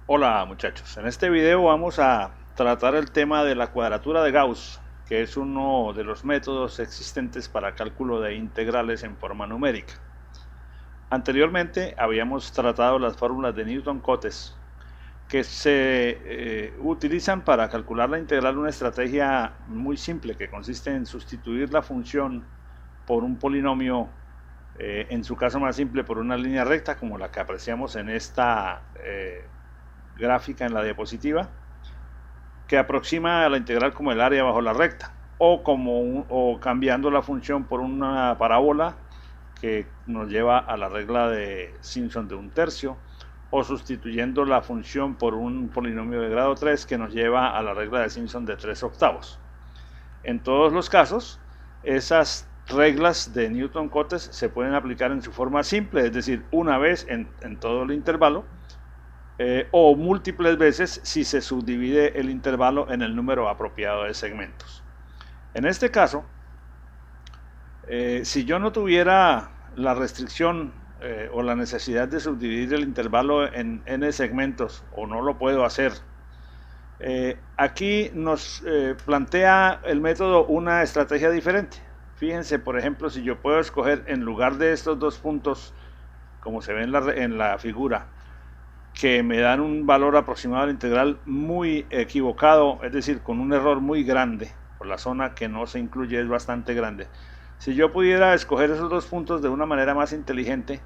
Hola muchachos, en este video vamos a tratar el tema de la cuadratura de Gauss, que es uno de los métodos existentes para cálculo de integrales en forma numérica. Anteriormente habíamos tratado las fórmulas de Newton-Cotes, que se utilizan para calcular la integral, una estrategia muy simple que consiste en sustituir la función por un polinomio, en su caso más simple por una línea recta como la que apreciamos en esta gráfica en la diapositiva, que aproxima a la integral como el área bajo la recta, o cambiando la función por una parábola que nos lleva a la regla de Simpson de un tercio, o sustituyendo la función por un polinomio de grado 3 que nos lleva a la regla de Simpson de 3 octavos. En todos los casos, esas reglas de Newton-Cotes se pueden aplicar en su forma simple, es decir, una vez en todo el intervalo, o múltiples veces si se subdivide el intervalo en el número apropiado de segmentos. En este caso, si yo no tuviera la restricción o la necesidad de subdividir el intervalo en n segmentos, o no lo puedo hacer, aquí nos plantea el método una estrategia diferente. Fíjense, por ejemplo, si yo puedo escoger en lugar de estos dos puntos, como se ve en la figura, que me dan un valor aproximado de la integral muy equivocado, es decir, con un error muy grande, por la zona que no se incluye es bastante grande. Si yo pudiera escoger esos dos puntos de una manera más inteligente,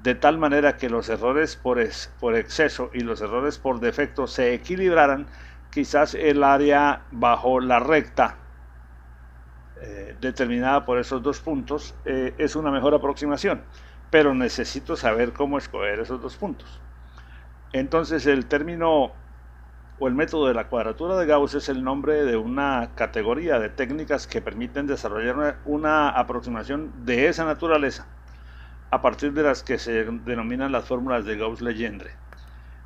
de tal manera que los errores por exceso y los errores por defecto se equilibraran, quizás el área bajo la recta determinada por esos dos puntos es una mejor aproximación, pero necesito saber cómo escoger esos dos puntos. Entonces el término o el método de la cuadratura de Gauss es el nombre de una categoría de técnicas que permiten desarrollar una aproximación de esa naturaleza a partir de las que se denominan las fórmulas de Gauss-Legendre.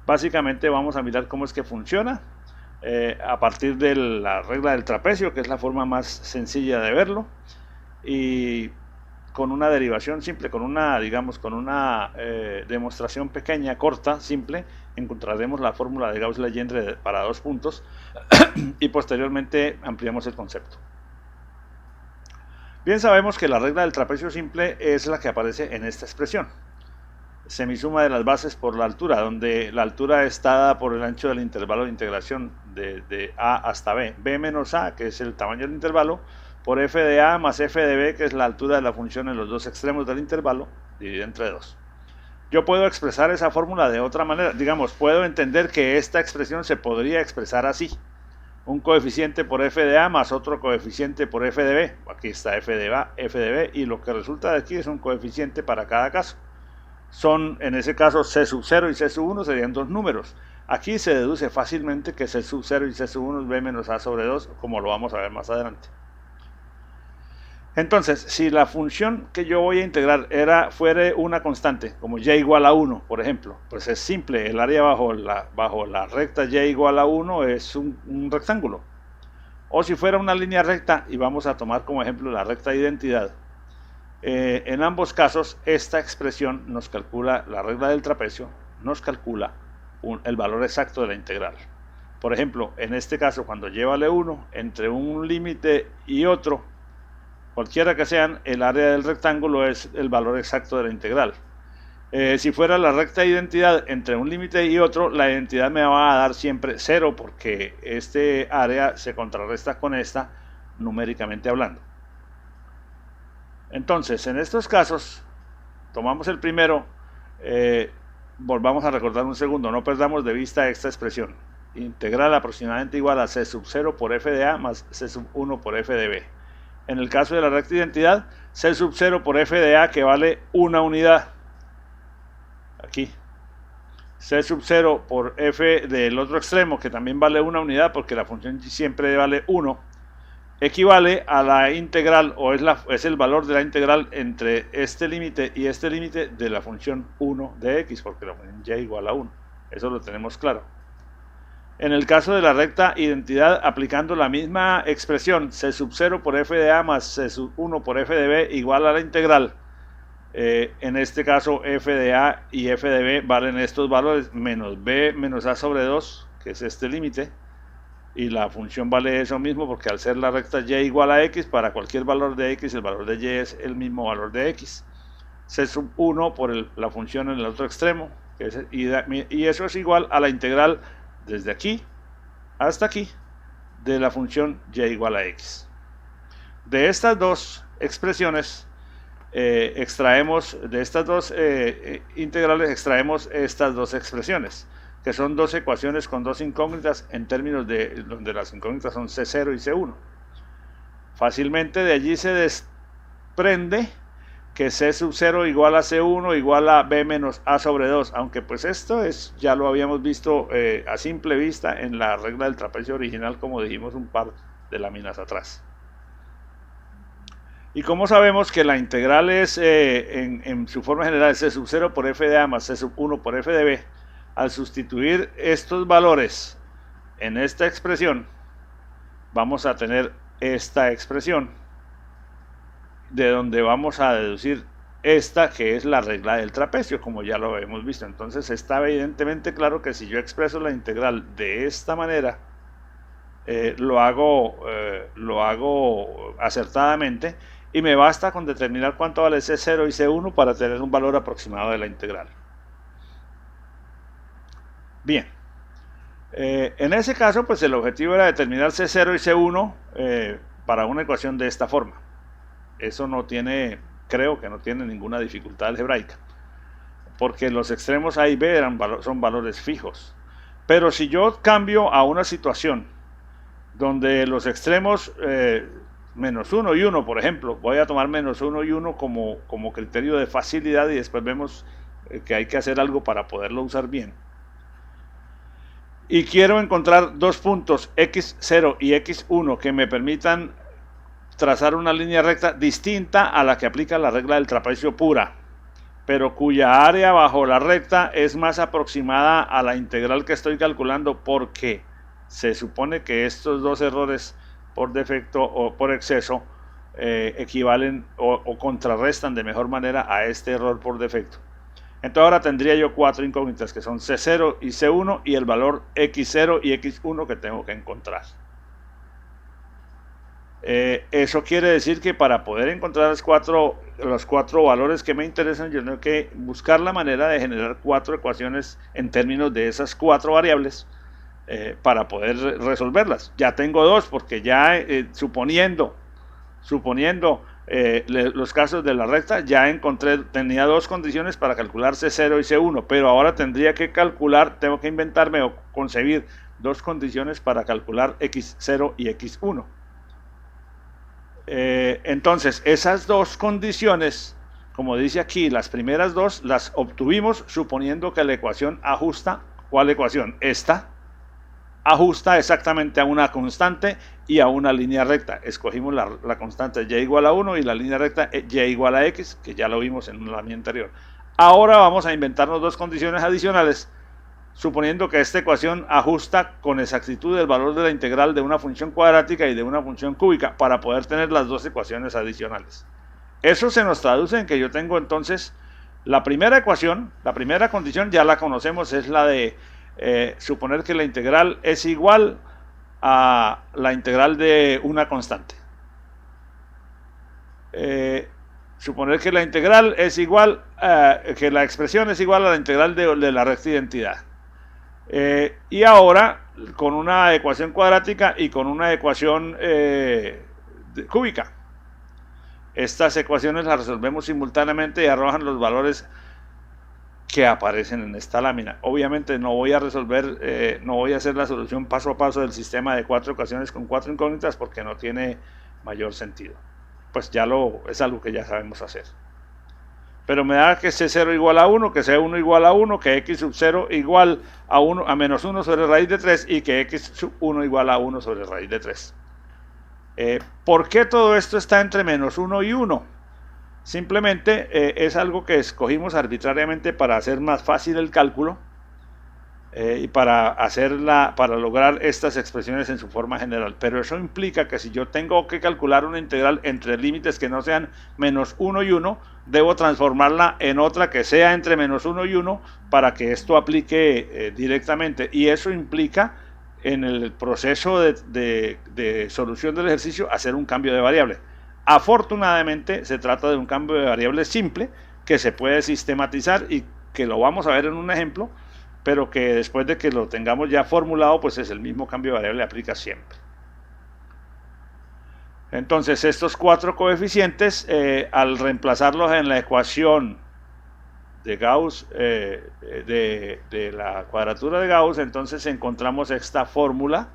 Básicamente vamos a mirar cómo es que funciona a partir de la regla del trapecio, que es la forma más sencilla de verlo, y con una derivación simple, con una demostración pequeña, corta, simple, encontraremos la fórmula de Gauss-Legendre para dos puntos y posteriormente ampliamos el concepto. Bien, sabemos que la regla del trapecio simple es la que aparece en esta expresión. Semisuma de las bases por la altura, donde la altura está dada por el ancho del intervalo de integración de A hasta B. B menos A, que es el tamaño del intervalo, por f de A más f de B, que es la altura de la función en los dos extremos del intervalo, dividido entre 2. Yo puedo expresar esa fórmula de otra manera. Digamos, puedo entender que esta expresión se podría expresar así. Un coeficiente por f de A más otro coeficiente por f de B. Aquí está f de A, f de B, y lo que resulta de aquí es un coeficiente para cada caso. Son, en ese caso, C sub 0 y C sub 1 serían dos números. Aquí se deduce fácilmente que C sub 0 y C sub 1 es B menos A sobre 2, como lo vamos a ver más adelante. Entonces, si la función que yo voy a integrar fuera una constante, como y igual a 1, por ejemplo, pues es simple, el área bajo la recta y igual a 1 es un rectángulo. O si fuera una línea recta, y vamos a tomar como ejemplo la recta de identidad, en ambos casos esta expresión nos calcula, la regla del trapecio nos calcula el valor exacto de la integral. Por ejemplo, en este caso, cuando y vale 1, entre un límite y otro, cualquiera que sean, el área del rectángulo es el valor exacto de la integral. Si fuera la recta de identidad entre un límite y otro, la identidad me va a dar siempre 0, porque este área se contrarresta con esta numéricamente hablando. Entonces, en estos casos, tomamos el primero, volvamos a recordar un segundo, no perdamos de vista esta expresión. Integral aproximadamente igual a C sub 0 por f de A más C sub 1 por f de B. En el caso de la recta de identidad, C sub 0 por f de A, que vale una unidad. Aquí. C sub 0 por f del otro extremo, que también vale una unidad, porque la función siempre vale 1, equivale a la integral, o es el valor de la integral entre este límite y este límite de la función 1 de x, porque la función y igual a 1. Eso lo tenemos claro. En el caso de la recta identidad, aplicando la misma expresión, C sub 0 por f de A más C sub 1 por f de B igual a la integral En este caso f de a y f de b valen estos valores, menos b menos a sobre 2, que es este límite, y la función vale eso mismo porque al ser la recta y igual a x, para cualquier valor de x el valor de y es el mismo valor de x. C sub 1 por la función en el otro extremo, que es, y eso es igual a la integral desde aquí hasta aquí de la función y igual a x. De estas dos expresiones extraemos, de estas dos integrales extraemos estas dos expresiones, que son dos ecuaciones con dos incógnitas en términos de donde las incógnitas son C0 y C1. Fácilmente de allí se desprende que C sub 0 igual a C1 igual a B menos A sobre 2, aunque pues esto ya lo habíamos visto a simple vista en la regla del trapecio original, como dijimos un par de láminas atrás. Y como sabemos que la integral es en su forma general C sub 0 por f de a más C sub 1 por f de b, al sustituir estos valores en esta expresión, vamos a tener esta expresión, de donde vamos a deducir esta, que es la regla del trapecio, como ya lo hemos visto. Entonces está evidentemente claro que si yo expreso la integral de esta manera, lo hago acertadamente, y me basta con determinar cuánto vale C0 y C1 para tener un valor aproximado de la integral. Bien, en ese caso pues el objetivo era determinar C0 y C1 para una ecuación de esta forma. Eso no tiene, creo que no tiene ninguna dificultad algebraica, porque los extremos A y B son valores fijos. Pero si yo cambio a una situación donde los extremos menos 1 y 1, por ejemplo, voy a tomar menos 1 y 1 como criterio de facilidad, y después vemos que hay que hacer algo para poderlo usar bien. Y quiero encontrar dos puntos x0 y x1 que me permitan trazar una línea recta distinta a la que aplica la regla del trapecio pura, pero cuya área bajo la recta es más aproximada a la integral que estoy calculando, porque se supone que estos dos errores por defecto o por exceso equivalen o contrarrestan de mejor manera a este error por defecto. Entonces ahora tendría yo cuatro incógnitas, que son C0 y C1 y el valor X0 y X1 que tengo que encontrar. Eso quiere decir que para poder encontrar los cuatro valores que me interesan, yo tengo que buscar la manera de generar cuatro ecuaciones en términos de esas cuatro variables para poder resolverlas. Ya tengo dos, porque ya suponiendo los casos de la recta, ya tenía dos condiciones para calcular C0 y C1, pero ahora tendría que tengo que inventarme o concebir dos condiciones para calcular X0 y X1. Entonces esas dos condiciones, como dice aquí, las primeras dos las obtuvimos suponiendo que la ecuación ajusta. ¿Cuál ecuación? Esta ajusta exactamente a una constante y a una línea recta. Escogimos la constante y igual a 1 y la línea recta y igual a x, que ya lo vimos en la línea anterior. Ahora vamos a inventarnos dos condiciones adicionales, suponiendo que esta ecuación ajusta con exactitud el valor de la integral de una función cuadrática y de una función cúbica, para poder tener las dos ecuaciones adicionales. Eso se nos traduce en que yo tengo entonces la primera ecuación, la primera condición ya la conocemos, es la de suponer que la integral es igual a la integral de una constante. Suponer que la integral es igual, que la expresión es igual a la integral de la recta identidad. Y ahora, con una ecuación cuadrática y con una ecuación cúbica, estas ecuaciones las resolvemos simultáneamente y arrojan los valores que aparecen en esta lámina. Obviamente no voy a resolver, no voy a hacer la solución paso a paso del sistema de cuatro ecuaciones con cuatro incógnitas, porque no tiene mayor sentido. Pues es algo que ya sabemos hacer. Pero me da que C0 igual a 1, que C1 igual a 1, que X sub 0 igual a menos 1 sobre raíz de 3 y que X sub 1 igual a 1 sobre raíz de 3. ¿Por qué todo esto está entre menos 1 y 1? Simplemente es algo que escogimos arbitrariamente para hacer más fácil el cálculo. y para lograr estas expresiones en su forma general. Pero eso implica que si yo tengo que calcular una integral entre límites que no sean menos 1 y 1, debo transformarla en otra que sea entre menos 1 y 1 para que esto aplique directamente. Y eso implica en el proceso de solución del ejercicio hacer un cambio de variable. Afortunadamente se trata de un cambio de variable simple que se puede sistematizar y que lo vamos a ver en un ejemplo, pero que después de que lo tengamos ya formulado, pues es el mismo cambio de variable, aplica siempre. Entonces estos cuatro coeficientes, al reemplazarlos en la ecuación de Gauss, de la cuadratura de Gauss, entonces encontramos esta fórmula,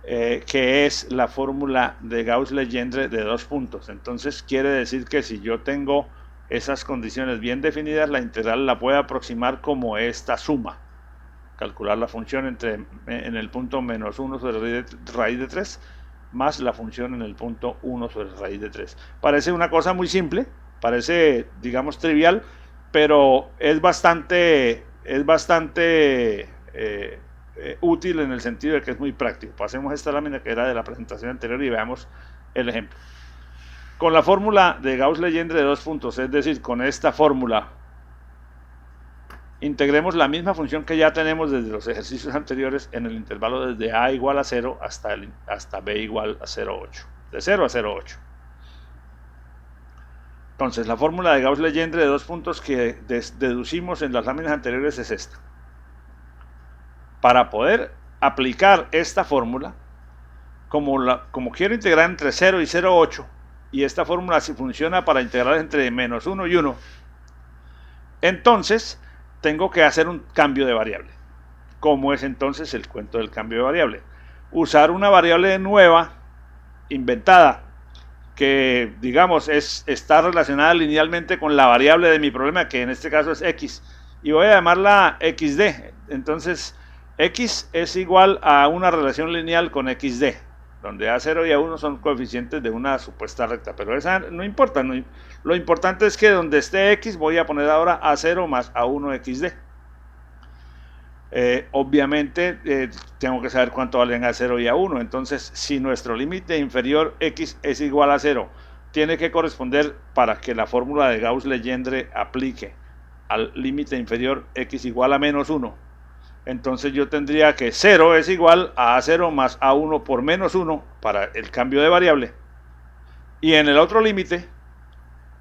que es la fórmula de Gauss-Legendre de 2 puntos. Entonces quiere decir que si yo tengo esas condiciones bien definidas, la integral la puedo aproximar como esta suma. Calcular la función en el punto menos 1 sobre raíz de 3 más la función en el punto 1 sobre raíz de 3. Parece una cosa muy simple, parece, digamos, trivial, pero es bastante útil en el sentido de que es muy práctico. Pasemos esta lámina que era de la presentación anterior y veamos el ejemplo. Con la fórmula de Gauss-Legendre de 2 puntos, es decir, con esta fórmula, integremos la misma función que ya tenemos desde los ejercicios anteriores en el intervalo desde a igual a 0 hasta b igual a 0,8, de 0 a 0,8. Entonces la fórmula de Gauss-Legendre de 2 puntos que deducimos en las láminas anteriores es esta. Para poder aplicar esta fórmula, como quiero integrar entre 0 y 0,8, y esta fórmula si funciona para integrar entre menos 1 y 1, entonces tengo que hacer un cambio de variable. ¿Cómo es entonces el cuento del cambio de variable? Usar una variable nueva, inventada, que digamos está relacionada linealmente con la variable de mi problema, que en este caso es x, y voy a llamarla xd. Entonces x es igual a una relación lineal con xd, donde a0 y a1 son coeficientes de una supuesta recta, pero esa no importa, lo importante es que donde esté x voy a poner ahora a0 más a1 xd. Obviamente tengo que saber cuánto valen a0 y a1, entonces si nuestro límite inferior x es igual a 0, tiene que corresponder, para que la fórmula de Gauss-Legendre aplique al límite inferior x igual a menos 1, entonces yo tendría que 0 es igual a a0 más a1 por menos 1 para el cambio de variable, y en el otro límite,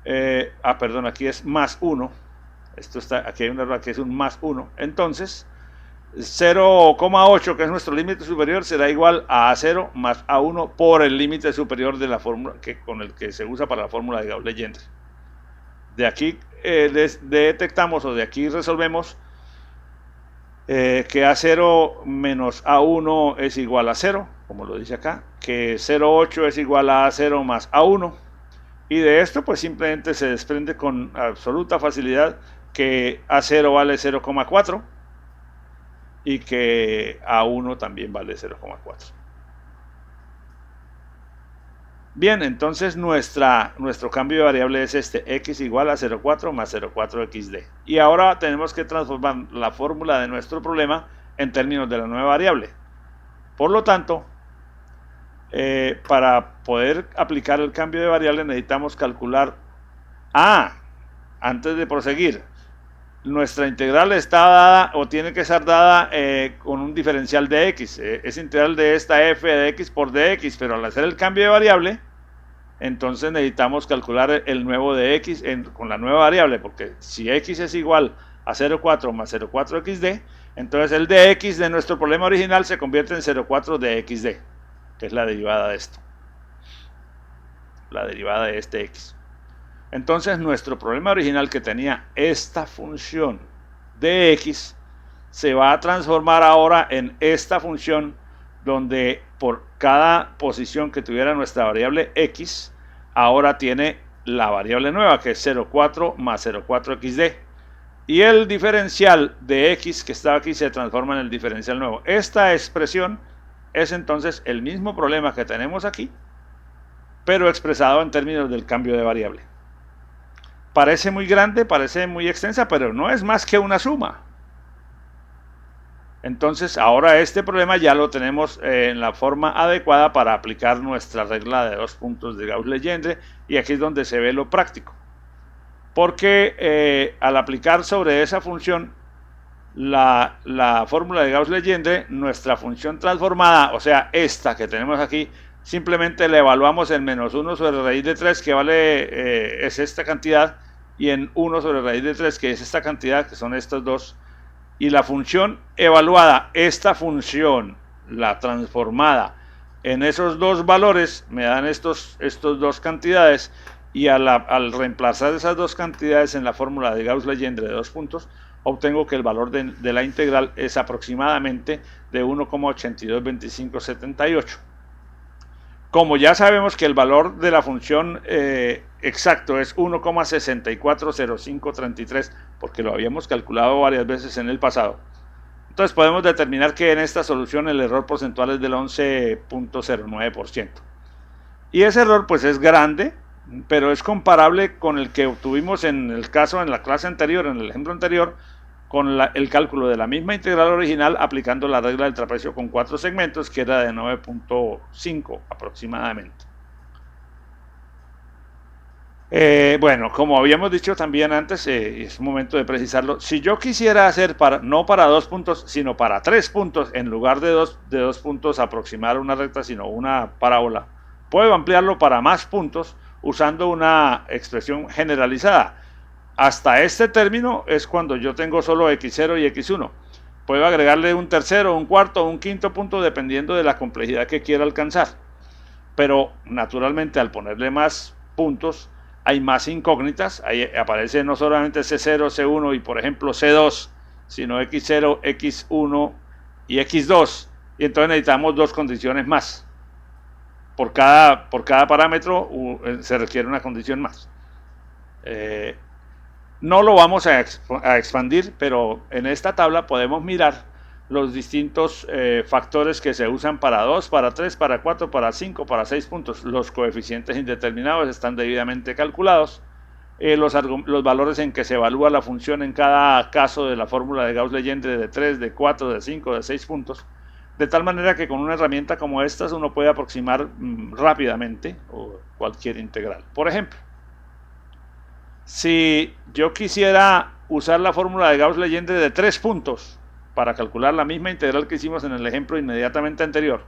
perdón, aquí es más 1, aquí hay un error, aquí es un más 1, entonces 0,8, que es nuestro límite superior, será igual a a0 más a1 por el límite superior de la fórmula con el que se usa para la fórmula de Gauss-Legendre. De aquí detectamos, o de aquí resolvemos, que a0 menos a1 es igual a 0, como lo dice acá, que 0,8 es igual a a0 más a1, y de esto pues simplemente se desprende con absoluta facilidad que a0 vale 0,4 y que a1 también vale 0,4. Bien, entonces nuestro cambio de variable es este, x igual a 0,4 más 0,4xd. Y ahora tenemos que transformar la fórmula de nuestro problema en términos de la nueva variable. Por lo tanto, para poder aplicar el cambio de variable necesitamos calcular antes de proseguir, nuestra integral está dada o tiene que ser dada con un diferencial de x. Es integral de esta f de x por dx, pero al hacer el cambio de variable, entonces necesitamos calcular el nuevo de x con la nueva variable, porque si x es igual a 0,4 más 0,4xd, entonces el dx de nuestro problema original se convierte en 0,4 dxd, que es la derivada de esto, la derivada de este x. Entonces nuestro problema original, que tenía esta función de x, se va a transformar ahora en esta función, donde por cada posición que tuviera nuestra variable x, ahora tiene la variable nueva, que es 0,4 más 0,4xd, y el diferencial de x que estaba aquí se transforma en el diferencial nuevo. Esta expresión es entonces el mismo problema que tenemos aquí, pero expresado en términos del cambio de variable. Parece muy grande, parece muy extensa, pero no es más que una suma. Entonces ahora este problema ya lo tenemos en la forma adecuada para aplicar nuestra regla de 2 puntos de Gauss-Legendre, y aquí es donde se ve lo práctico, porque al aplicar sobre esa función la fórmula de Gauss-Legendre, nuestra función transformada, o sea, esta que tenemos aquí, simplemente le evaluamos en menos 1 sobre raíz de 3, que vale, es esta cantidad, y en 1 sobre raíz de 3, que es esta cantidad, que son estos dos, y la función evaluada, esta función, la transformada, en esos dos valores, me dan estos dos cantidades, y al reemplazar esas dos cantidades en la fórmula de Gauss-Legendre de 2 puntos, obtengo que el valor de la integral es aproximadamente de 1,822578. Como ya sabemos que el valor de la función exacto es 1,640533, porque lo habíamos calculado varias veces en el pasado, entonces podemos determinar que en esta solución el error porcentual es del 11,09%. Y ese error pues es grande, pero es comparable con el que obtuvimos en la clase anterior, en el ejemplo anterior, con el cálculo de la misma integral original aplicando la regla del trapecio con 4 segmentos, que era de 9,5 aproximadamente. Bueno, como habíamos dicho también antes, es momento de precisarlo. Si yo quisiera hacer no para 2 puntos, sino para 3 puntos, en lugar de dos puntos aproximar una recta, sino una parábola, puedo ampliarlo para más puntos usando una expresión generalizada. Hasta este término es cuando yo tengo solo x0 y x1. Puedo agregarle un tercero, un cuarto o un quinto punto dependiendo de la complejidad que quiera alcanzar. Pero naturalmente al ponerle más puntos hay más incógnitas. Ahí aparece no solamente C0, C1 y por ejemplo C2, sino x0, x1 y x2. Y entonces necesitamos dos condiciones más. Por cada parámetro se requiere una condición más. No lo vamos a expandir, pero en esta tabla podemos mirar los distintos factores que se usan para 2, para 3, para 4, para 5, para 6 puntos. Los coeficientes indeterminados están debidamente calculados. Los valores en que se evalúa la función en cada caso de la fórmula de Gauss-Legendre de 3, de 4, de 5, de 6 puntos. De tal manera que con una herramienta como esta uno puede aproximar rápidamente cualquier integral. Por ejemplo, si yo quisiera usar la fórmula de Gauss-Legendre de 3 puntos para calcular la misma integral que hicimos en el ejemplo inmediatamente anterior,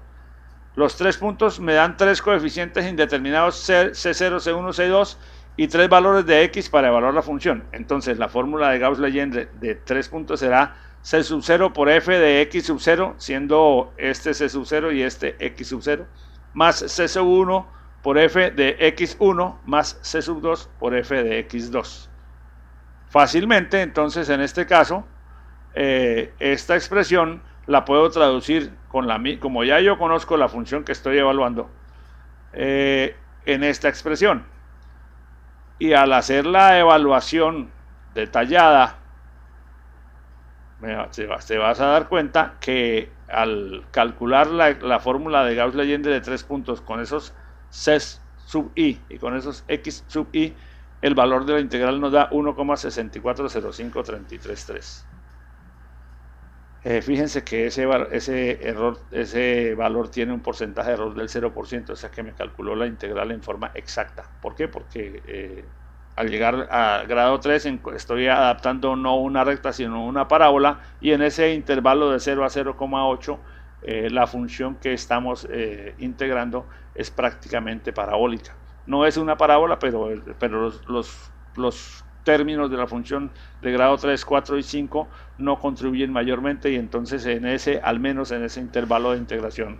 los 3 puntos me dan 3 coeficientes indeterminados C0, C1, C2 y 3 valores de X para evaluar la función. Entonces la fórmula de Gauss-Legendre de 3 puntos será C sub 0 por F de X sub 0, siendo este C sub 0 y este X sub 0, más C sub 1 por F de X1 más C sub 2 por F de X2. Fácilmente, entonces, en este caso, esta expresión la puedo traducir como ya yo conozco la función que estoy evaluando, en esta expresión. Y al hacer la evaluación detallada, te vas a dar cuenta que al calcular la fórmula de Gauss-Legendre de 3 puntos con esos C sub i y con esos X sub i, el valor de la integral nos da 1,6405333. Fíjense que ese valor tiene un porcentaje de error del 0%, o sea que me calculó la integral en forma exacta. ¿Por qué? Porque al llegar a grado 3 estoy adaptando no una recta sino una parábola, y en ese intervalo de 0 a 0,8 la función que estamos integrando es prácticamente parabólica. No es una parábola, pero los términos de la función de grado 3, 4 y 5 no contribuyen mayormente, y entonces al menos en ese intervalo de integración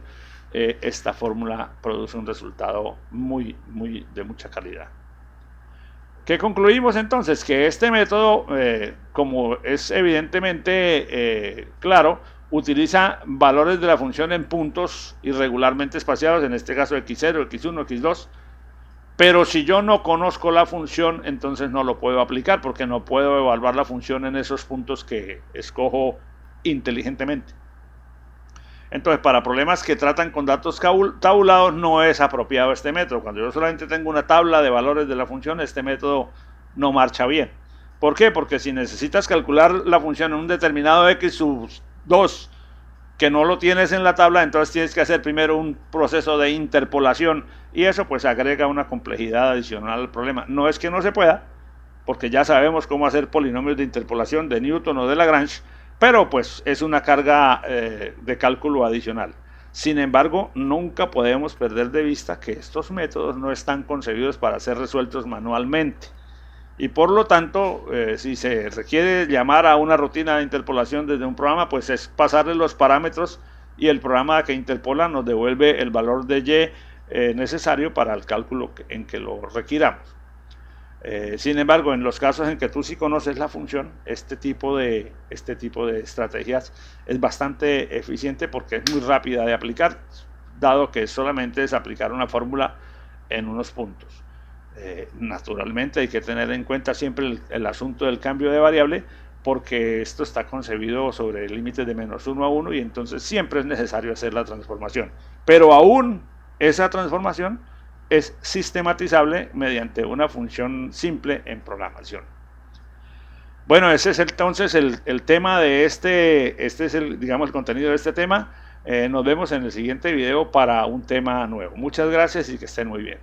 esta fórmula produce un resultado de mucha calidad. ¿Qué concluimos entonces? Que este método, como es evidentemente claro, utiliza valores de la función en puntos irregularmente espaciados, en este caso x0, x1, x2, pero si yo no conozco la función, entonces no lo puedo aplicar, porque no puedo evaluar la función en esos puntos que escojo inteligentemente. Entonces, para problemas que tratan con datos tabulados no es apropiado este método. Cuando yo solamente tengo una tabla de valores de la función, este método no marcha bien. ¿Por qué? Porque si necesitas calcular la función en un determinado x sub 2 que no lo tienes en la tabla, entonces tienes que hacer primero un proceso de interpolación y eso pues agrega una complejidad adicional al problema. No es que no se pueda, porque ya sabemos cómo hacer polinomios de interpolación de Newton o de Lagrange, pero pues es una carga de cálculo adicional. Sin embargo, nunca podemos perder de vista que estos métodos no están concebidos para ser resueltos manualmente. Y por lo tanto, si se requiere llamar a una rutina de interpolación desde un programa, pues es pasarle los parámetros y el programa que interpola nos devuelve el valor de y necesario para el cálculo en que lo requiramos. Sin embargo, en los casos en que tú sí conoces la función, este tipo de estrategias es bastante eficiente porque es muy rápida de aplicar, dado que solamente es aplicar una fórmula en unos puntos. Naturalmente hay que tener en cuenta siempre el asunto del cambio de variable, porque esto está concebido sobre límites de -1 a 1 y entonces siempre es necesario hacer la transformación. Pero aún esa transformación es sistematizable mediante una función simple en programación. Bueno, ese es entonces el tema de este es digamos, el contenido de este tema. Nos vemos en el siguiente video para un tema nuevo. Muchas gracias y que estén muy bien.